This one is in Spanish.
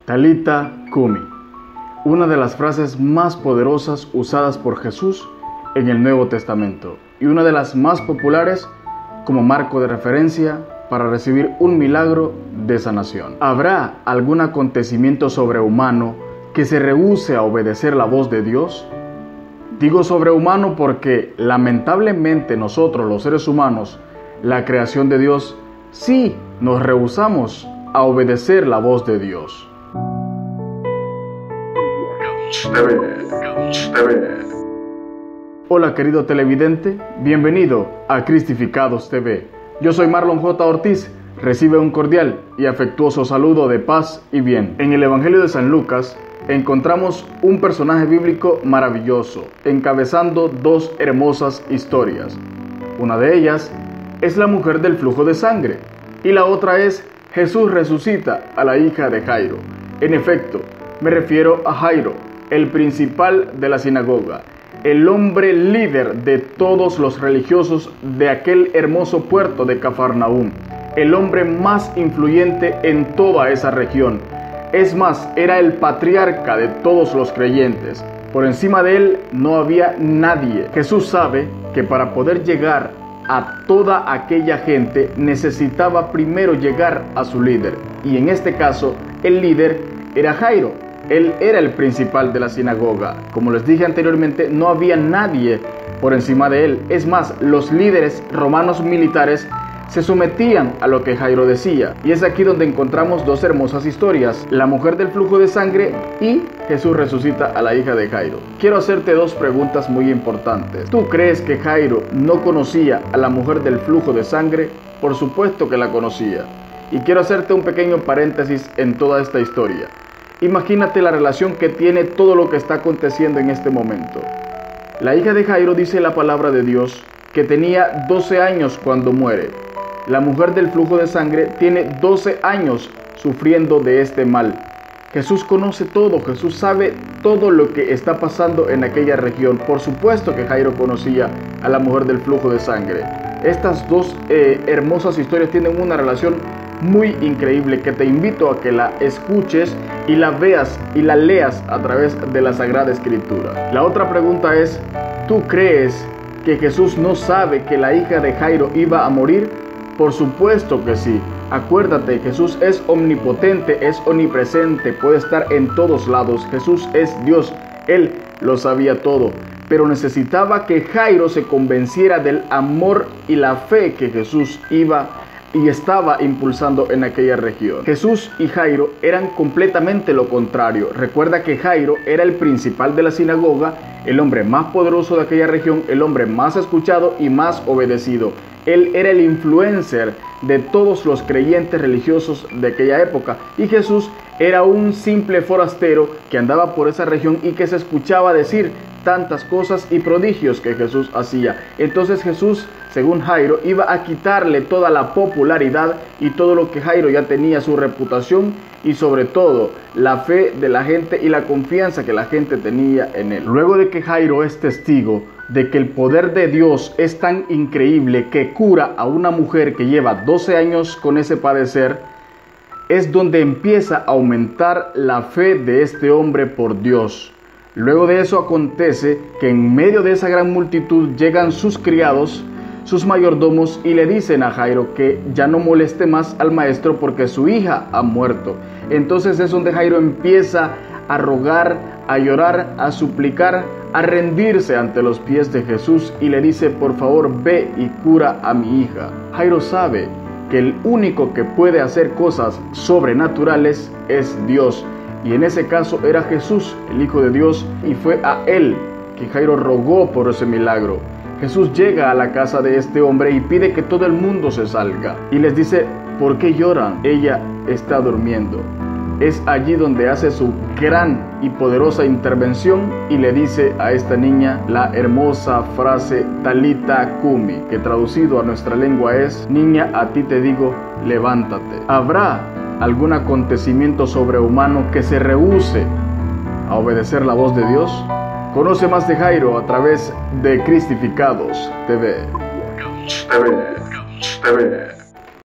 Talita Cumi, una de las frases más poderosas usadas por Jesús en el Nuevo Testamento y una de las más populares como marco de referencia para recibir un milagro de sanación. ¿Habrá algún acontecimiento sobrehumano que se rehúse a obedecer la voz de Dios? Digo sobrehumano porque lamentablemente nosotros, los seres humanos, la creación de Dios, sí nos rehusamos a obedecer la voz de Dios. Hola querido televidente, bienvenido a Cristificados TV. Yo soy Marlon J. Ortiz, recibe un cordial y afectuoso saludo de paz y bien. En el Evangelio de San Lucas encontramos un personaje bíblico maravilloso, encabezando dos hermosas historias. Una de ellas es la mujer del flujo de sangre y la otra es Jesús resucita a la hija de Jairo. En efecto, me refiero a Jairo, el principal de la sinagoga, el hombre líder de todos los religiosos de aquel hermoso puerto de Cafarnaúm, el hombre más influyente en toda esa región. Es más, era el patriarca de todos los creyentes. Por encima de él no había nadie. Jesús sabe que para poder llegar a toda aquella gente necesitaba primero llegar a su líder. Y en este caso, el líder era Jairo. Él era el principal de la sinagoga. Como les dije anteriormente, no había nadie por encima de él. Es más, los líderes romanos militares se sometían a lo que Jairo decía. Y es aquí donde encontramos dos hermosas historias: la mujer del flujo de sangre y Jesús resucita a la hija de Jairo. Quiero hacerte dos preguntas muy importantes. ¿Tú crees que Jairo no conocía a la mujer del flujo de sangre? Por supuesto que la conocía. Y quiero hacerte un pequeño paréntesis en toda esta historia. Imagínate la relación que tiene todo lo que está aconteciendo en este momento. La hija de Jairo, dice la palabra de Dios, que tenía 12 años cuando muere. La mujer del flujo de sangre tiene 12 años sufriendo de este mal. Jesús conoce todo, Jesús sabe todo lo que está pasando en aquella región. Por supuesto que Jairo conocía a la mujer del flujo de sangre. Estas dos hermosas historias tienen una relación muy increíble que te invito a que la escuches y la veas y la leas a través de la Sagrada Escritura. La otra pregunta es: ¿tú crees que Jesús no sabe que la hija de Jairo iba a morir? Por supuesto que sí. Acuérdate, Jesús es omnipotente, es omnipresente, puede estar en todos lados. Jesús es Dios, Él lo sabía todo, pero necesitaba que Jairo se convenciera del amor y la fe que Jesús iba y estaba impulsando en aquella región. Jesús y Jairo eran completamente lo contrario. Recuerda que Jairo era el principal de la sinagoga, el hombre más poderoso de aquella región, el hombre más escuchado y más obedecido. Él era el influencer de todos los creyentes religiosos de aquella época, y Jesús era un simple forastero que andaba por esa región y que se escuchaba decir tantas cosas y prodigios que Jesús hacía. Entonces Jesús, según Jairo, iba a quitarle toda la popularidad y todo lo que Jairo ya tenía, su reputación y sobre todo la fe de la gente y la confianza que la gente tenía en él. Luego de que Jairo es testigo de que el poder de Dios es tan increíble que cura a una mujer que lleva 12 años con ese padecer, es donde empieza a aumentar la fe de este hombre por Dios. Luego de eso acontece que en medio de esa gran multitud llegan sus criados, sus mayordomos, y le dicen a Jairo que ya no moleste más al maestro porque su hija ha muerto. Entonces es donde Jairo empieza a rogar, a llorar, a suplicar, a rendirse ante los pies de Jesús y le dice: por favor, ve y cura a mi hija. Jairo sabe que el único que puede hacer cosas sobrenaturales es Dios. Y en ese caso era Jesús, el Hijo de Dios, y fue a él que Jairo rogó por ese milagro. Jesús llega a la casa de este hombre y pide que todo el mundo se salga. Y les dice: ¿por qué lloran? Ella está durmiendo. Es allí donde hace su gran y poderosa intervención y le dice a esta niña la hermosa frase Talita Cumi, que traducido a nuestra lengua es: niña, a ti te digo, levántate. ¿Habrá algún acontecimiento sobrehumano que se rehúse a obedecer la voz de Dios? Conoce más de Jairo a través de Cristificados TV.